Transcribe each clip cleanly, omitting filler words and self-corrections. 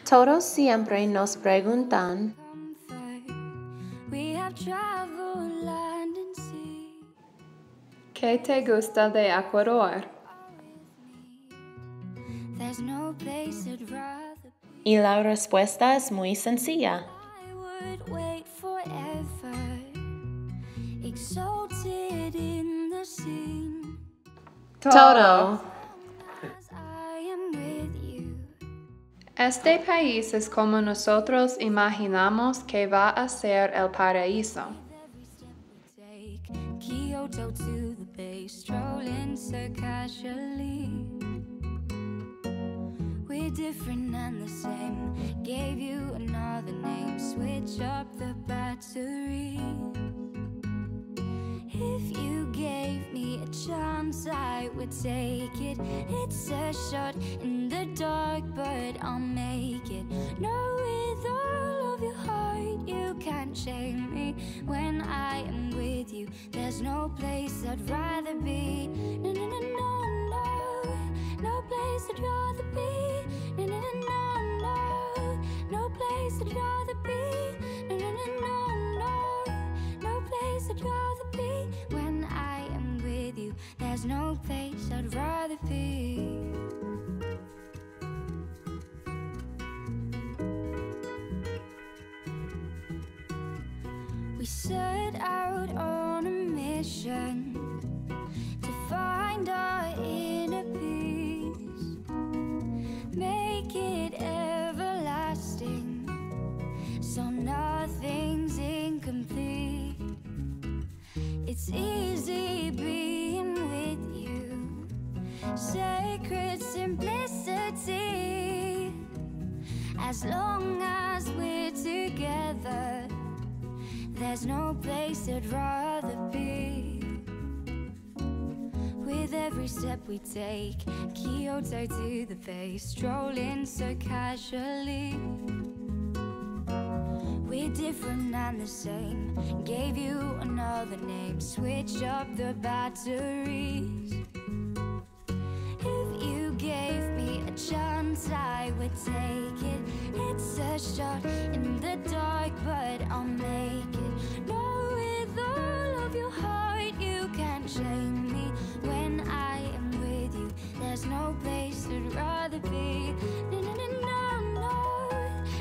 Todos siempre nos preguntan, ¿qué te gusta de Ecuador? y la respuesta es muy sencilla. Todo. Este país es como nosotros imaginamos que va a ser el paraíso. Kyoto to the bay, strolling so casually. We're different and the same. Gave you another name, switch up the battery. If you gave me a chance, I would take it. It's a shot in the dark, but I'll make it. No, with all of your heart, you can't shame me. When I am with you, there's no place I'd rather be. No, no, no, no, no. No place I'd rather be. No, no, no, no, no. No place I'd rather be. No, no, no, no, no. No place I'd rather be. When I am with you, there's no place I'd rather be. We set out on a mission to find our inner peace, make it everlasting, so nothing's incomplete. It's easy being with you, sacred simplicity. As long as we're together, there's no place I'd rather be. With every step we take, Kyoto to the bay, strolling so casually. We're different and the same. Gave you another name, switch up the batteries. If you gave me a chance, I would take it. It's a shot in the dark, but I'll make it. No, with all of your heart, you can't shame me. When I am with you, there's no place I'd rather be. No, no, no, no, no.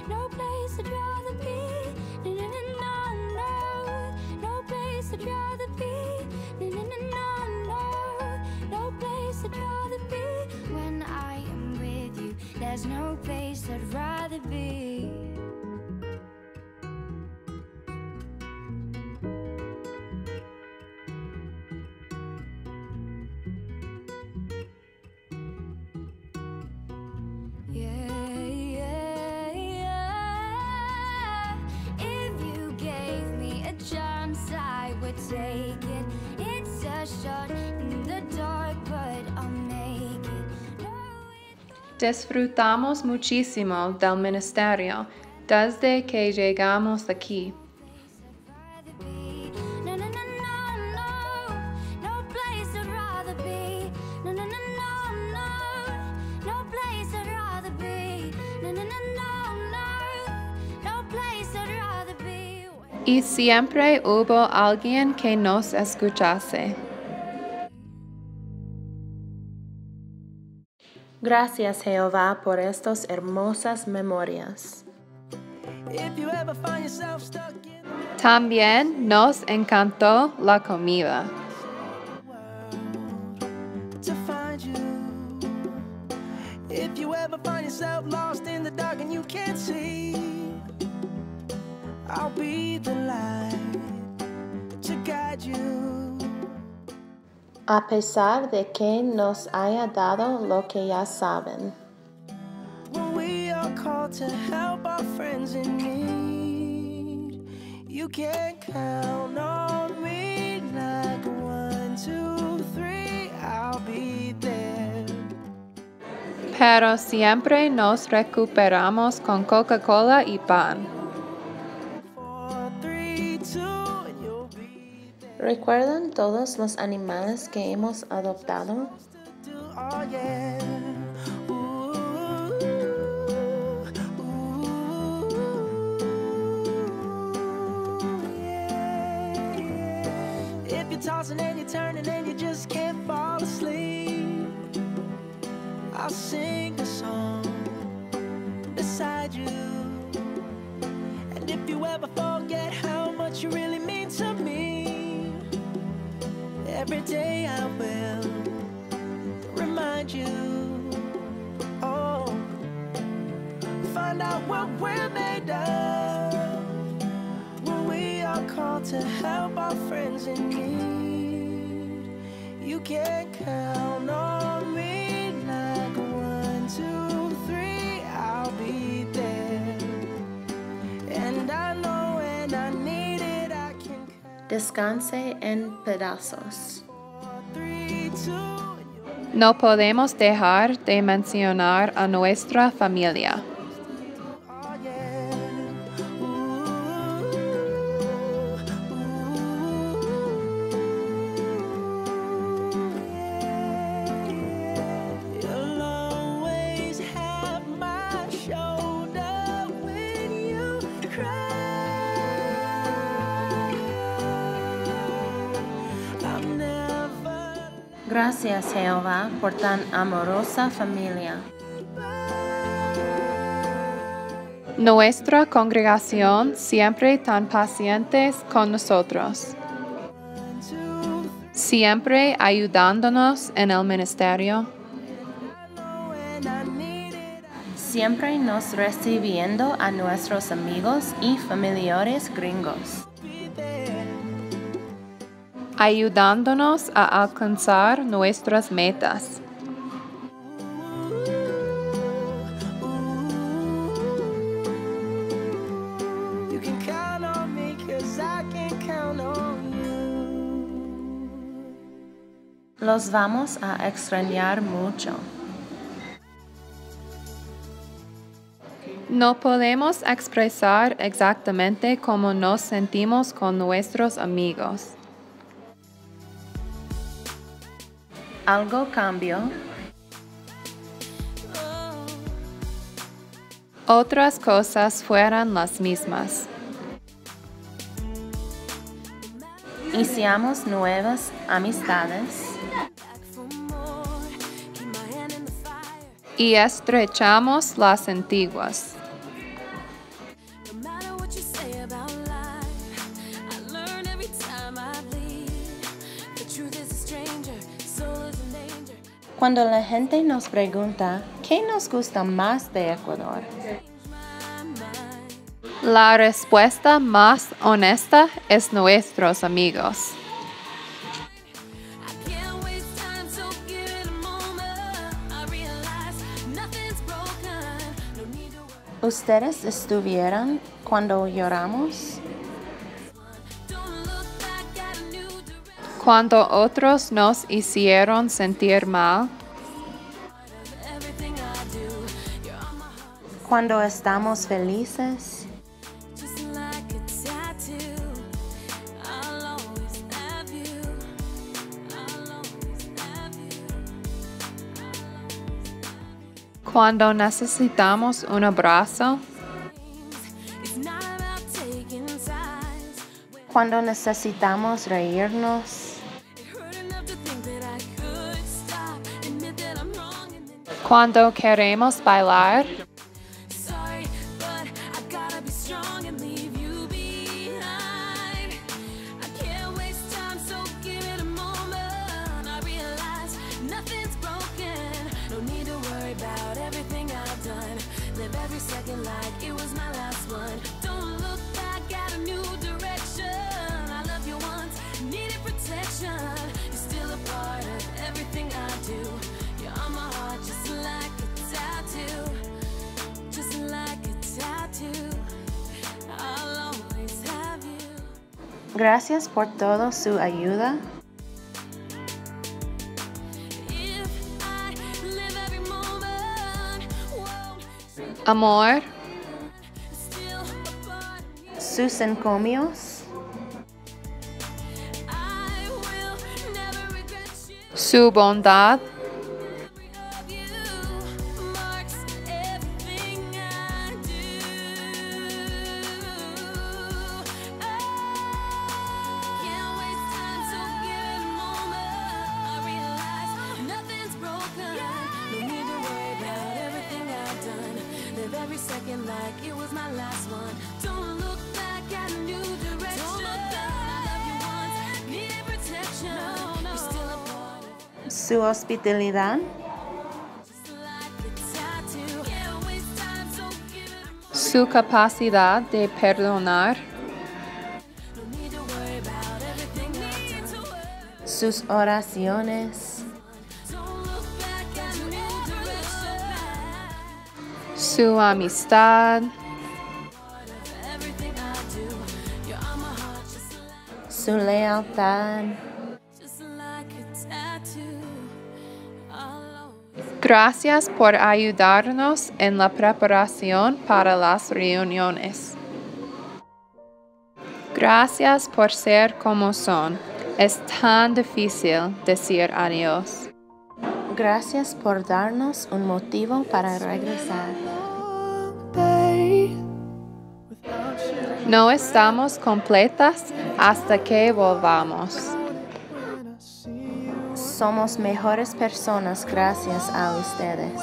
No place I'd rather be. No, no, no, no, no. No place I'd rather be. No, no, no, no, no. No place I'd rather be. When I am with you, there's no place I'd rather be. Yeah, yeah, yeah. If you gave me a chance, I would take it. It's a shot in the dark, but I'll make it. Disfrutamos muchísimo del ministerio desde que llegamos aquí. No, no, no, no, no. No place I'd rather be. No, no, no, no, no. No place I'd rather be. No, no, no, no, no. No place I'd rather be. Y siempre hubo alguien que nos escuchase. Gracias, Jehová, por estas hermosas memorias. También nos encantó la comida. If you ever find yourself lost in the dark and you can't see, I'll be the light to guide you. A pesar de que nos haya dado lo que ya saben. When we are called to help our friends in need, you can count on me like 1, 2, 3, I'll be there. Pero siempre nos recuperamos con Coca-Cola y pan. 4, 3, 2, and you'll be there. ¿Recuerdan todos los animales que hemos adoptado? Oh yeah. Ooh, ooh, yeah. If you're tossing and you're turning and you just can't fall asleep, I'll sing a song beside you. And if you ever forget how much you really mean to me, every day I will remind you. Oh, find out what we're made of when we are called to help our friends in need. You can count on me like 1, 2, 3, I'll be there. And I know when I need it, I can count. Descanse en pedazos. 3, 2. No podemos dejar de mencionar a nuestra familia. Oh yeah. You'll always have my shoulder when you cry. I'm never Gracias, Jehová, por tan amorosa familia. Nuestra congregación siempre tan pacientes con nosotros, siempre ayudándonos en el ministerio, Siempre nos recibiendo a nuestros amigos y familiares gringos. ayudándonos a alcanzar nuestras metas. You can count on me 'cause I can count on you. Los vamos a extrañar mucho. No podemos expresar exactamente cómo nos sentimos con nuestros amigos. Algo cambió. Otras cosas fueron las mismas. Hicimos nuevas amistades. Y estrechamos las antiguas. No matter what you say about life, I learn every time I bleed. The truth is a stranger, soul is in danger. Cuando la gente nos pregunta qué nos gusta más de Ecuador, My mind. La respuesta más honesta es nuestros amigos. I can't waste time, so give it a moment. I realize nothing's broken. No need to worry. ¿ustedes estuvieron cuando lloramos? Don't look back at a new direction. Cuando otros nos hicieron sentir mal, Everything I do, you're on my heart. Cuando estamos felices? Just like a tattoo, I'll always have you. I'll always have you. cuando necesitamos un abrazo, It's not about taking sides. Cuando necesitamos reírnos? It hurt enough to think that I could stop, admit that I'm wrong, and then cuando queremos bailar, sorry, but I gotta be strong and leave you behind. I can't waste time, so give it a moment. I realize nothing's broken. No need to worry about everything I've done. Live every second like it was my last one. Don't look back at a new direction. I love you once, needed protection. You're still a part of everything I do. You're on my heart just like a tattoo. Just like a tattoo. I'll always have you. Gracias por toda su ayuda. If I live every moment, whoa, amor, still a part of you. Sus encomios. I Su bondad every second like it was my last one. Don't look back at a new direction. Don't look back. I love you once, needed protection. No, you're still a part of Su hospitalidad, just like a tattoo. Can't waste time, so give it. su capacidad de perdonar, No need to worry about everything I've done. sus oraciones, Don't look back at a new direction. su amistad, Everything I do, you're on my heart, su lealtad, just like a tattoo. I'll always gracias por ayudarnos en la preparación para las reuniones. Gracias por ser como son. Es tan difícil decir adiós. gracias por darnos un motivo para regresar. No estamos completas hasta que volvamos. Somos mejores personas gracias a ustedes.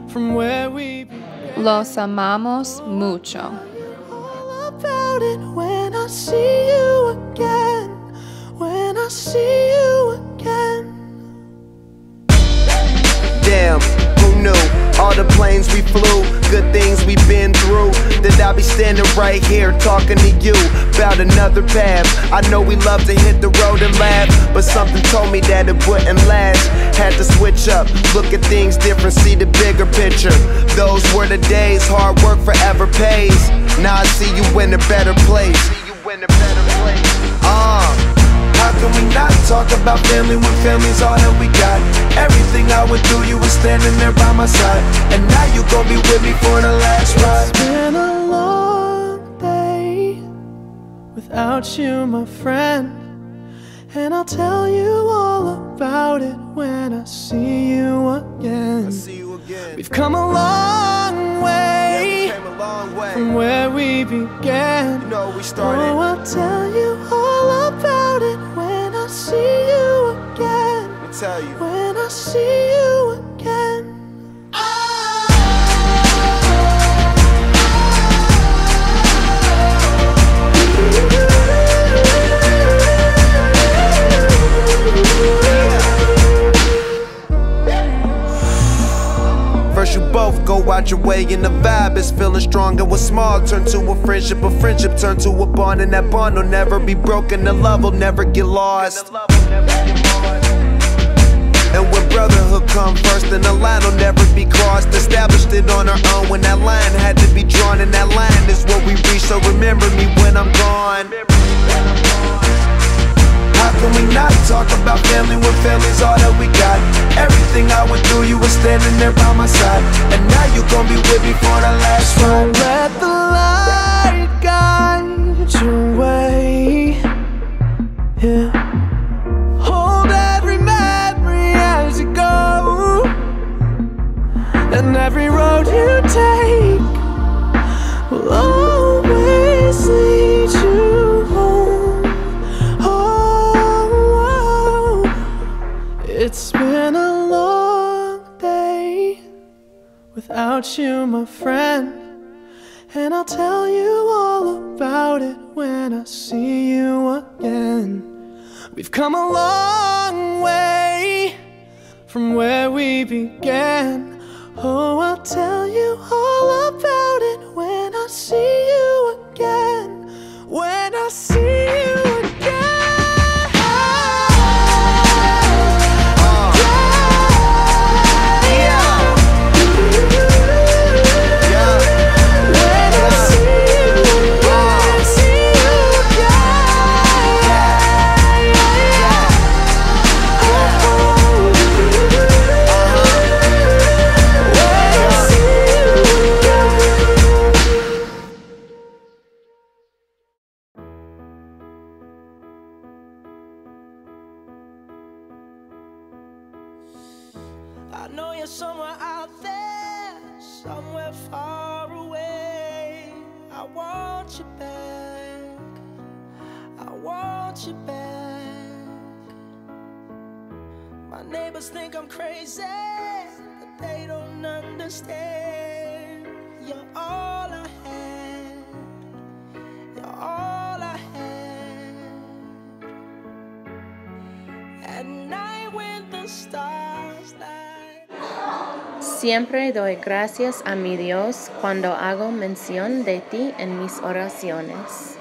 From where we Los amamos mucho. all about it when I see you again. When I see you again. Damn, who knew? All the planes we flew, good things we've been through. That I'll be standing right here talking to you about another path. I know we love to hit the road and laugh, but something told me that it wouldn't last. Had to switch up, look at things different, see the bigger picture. Those were the days, hard work forever pays. Now I see you in a better place. How can we not talk about family when family's all that we got? Everything I went through, you were standing there by my side. And now you gon' be with me for the last ride. It's been a long day without you, my friend. And I'll tell you all about it when I see you again. See you again. We've come a long way Came a long way. from where we began. You know we started. Oh, I'll tell you all about it when I see you again. Let me tell you. When I see you again. First you both go out your way and the vibe is feeling strong. And what's small turn to a friendship turn to a bond. And that bond will never be broken, the love will never get lost. And when brotherhood come first, then the line will never be crossed. Established it on our own when that line had to be drawn. And that line is what we reach, so remember me when I'm gone. How can we not talk about family when family's all that we got? Everything I went through, you were standing there by my side. And now you gon' be with me for the last ride. Let the light guide your way. Yeah. Hold every memory as you go, and every road you take will always lead you home. Oh, it's been a long day without you, my friend. And I'll tell you all about it when I see you again. We've come a long way from where we began. Oh, I'll tell you all about it when I see you again. When I see you again. I know you're somewhere out there, somewhere far away. I want you back, I want you back. My neighbors think I'm crazy, but they don't understand. You're all I had, you're all I had. At night when the stars light. Siempre doy gracias a mi Dios cuando hago mención de ti en mis oraciones.